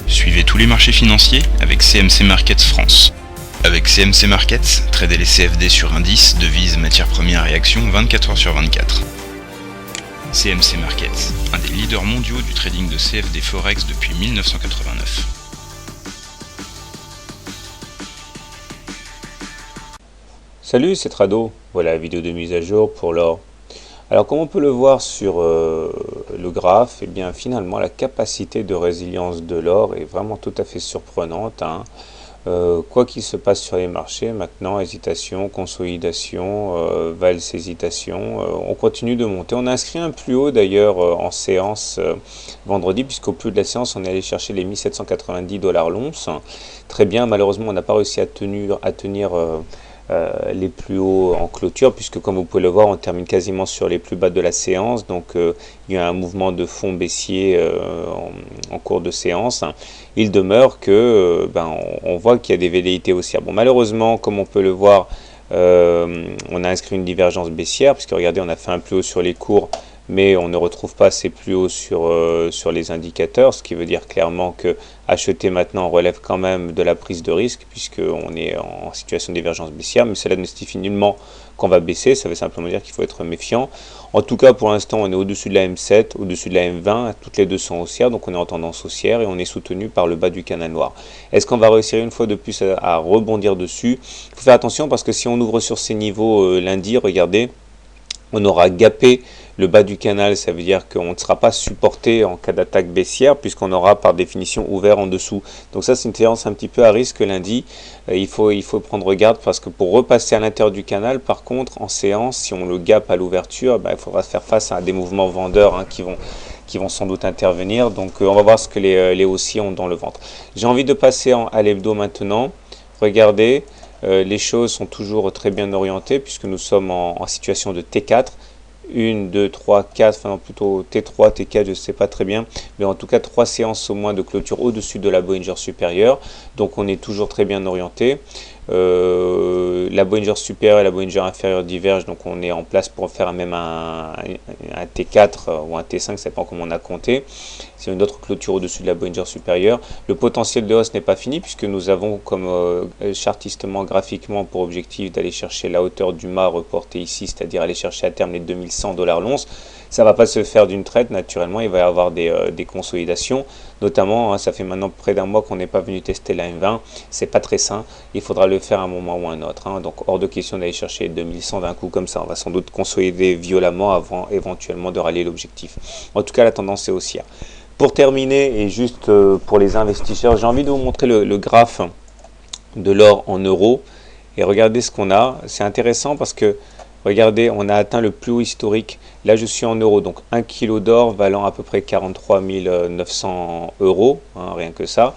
Suivez tous les marchés financiers avec CMC Markets France. Avec CMC Markets, tradez les CFD sur indices, devises, matières premières et actions 24 heures sur 24. CMC Markets, un des leaders mondiaux du trading de CFD Forex depuis 1989. Salut, c'est Trado. Voilà la vidéo de mise à jour pour l'or. Alors comme on peut le voir sur le graphe, eh bien finalement la capacité de résilience de l'or est vraiment tout à fait surprenante. Quoi qu'il se passe sur les marchés, maintenant hésitation, consolidation, valse hésitation, on continue de monter. On a inscrit un plus haut d'ailleurs en séance vendredi, puisqu'au plus de la séance on est allé chercher les 1790 $ l'once. Très bien, malheureusement on n'a pas réussi à tenir les plus hauts en clôture, puisque comme vous pouvez le voir on termine quasiment sur les plus bas de la séance, donc il y a un mouvement de fond baissier en cours de séance. Il demeure que on voit qu'il y a des velléités haussières. Bon, malheureusement, comme on peut le voir, on a inscrit une divergence baissière, puisque regardez, on a fait un plus haut sur les cours, mais on ne retrouve pas ces plus hauts sur les indicateurs, ce qui veut dire clairement que acheter maintenant relève quand même de la prise de risque, puisqu'on est en situation de divergence baissière, mais cela ne signifie nullement qu'on va baisser, ça veut simplement dire qu'il faut être méfiant. En tout cas, pour l'instant, on est au-dessus de la M7, au-dessus de la M20, toutes les deux sont haussières, donc on est en tendance haussière et on est soutenu par le bas du canal noir. Est-ce qu'on va réussir une fois de plus à rebondir dessus? Il faut faire attention parce que si on ouvre sur ces niveaux lundi, regardez, on aura gapé le bas du canal, ça veut dire qu'on ne sera pas supporté en cas d'attaque baissière, puisqu'on aura par définition ouvert en dessous. Donc ça, c'est une séance un petit peu à risque lundi. Il faut prendre garde, parce que pour repasser à l'intérieur du canal, par contre, en séance, si on le gape à l'ouverture, il faudra faire face à des mouvements vendeurs qui vont sans doute intervenir. Donc on va voir ce que les haussiers ont dans le ventre. J'ai envie de passer à l'hebdo maintenant. Regardez, les choses sont toujours très bien orientées, puisque nous sommes en situation de T4. 1, 2, 3, 4, enfin non, plutôt T3, T4, je ne sais pas très bien, mais en tout cas 3 séances au moins de clôture au-dessus de la Bollinger supérieure, donc on est toujours très bien orienté. La Bollinger supérieure et la Bollinger inférieure divergent, donc on est en place pour faire même un T4 ou un T5, ça dépend comment on a compté. C'est une autre clôture au-dessus de la Bollinger supérieure. Le potentiel de hausse n'est pas fini, puisque nous avons comme chartistement, graphiquement, pour objectif d'aller chercher la hauteur du mât reportée ici, c'est-à-dire aller chercher à terme les 2100 $ l'once. Ça ne va pas se faire d'une traite, naturellement, il va y avoir des consolidations, notamment, ça fait maintenant près d'un mois qu'on n'est pas venu tester la M20, c'est pas très sain, il faudra le faire à un moment ou à un autre, donc hors de question d'aller chercher 2100 d'un coup comme ça, on va sans doute consolider violemment avant éventuellement de rallier l'objectif. En tout cas, la tendance est haussière. Pour terminer, et juste pour les investisseurs, j'ai envie de vous montrer le graphe de l'or en euros, et regardez ce qu'on a. C'est intéressant parce que regardez, on a atteint le plus haut historique. Là, je suis en euros, donc 1 kg d'or valant à peu près 43 900 €, rien que ça.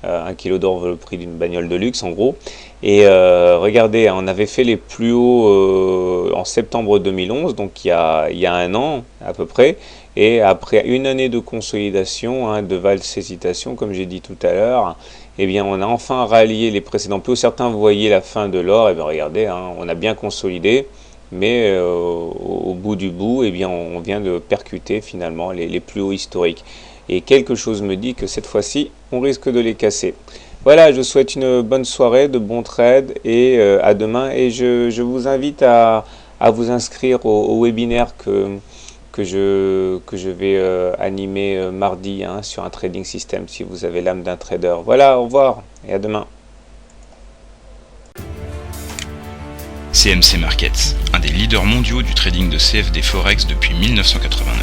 1 kg d'or vaut le prix d'une bagnole de luxe, en gros. Et regardez, on avait fait les plus hauts en septembre 2011, donc il y a un an à peu près. Et après une année de consolidation, de valse hésitation, comme j'ai dit tout à l'heure, eh bien, on a enfin rallié les précédents plus hauts. Certains voyaient la fin de l'or, et bien regardez, on a bien consolidé. Mais au bout du bout, eh bien, on vient de percuter finalement les plus hauts historiques. Et quelque chose me dit que cette fois-ci, on risque de les casser. Voilà, je vous souhaite une bonne soirée, de bons trades et à demain. Et je vous invite à vous inscrire au webinaire que je vais animer mardi sur un trading system si vous avez l'âme d'un trader. Voilà, au revoir et à demain. CMC Markets, un des leaders mondiaux du trading de CFD Forex depuis 1989.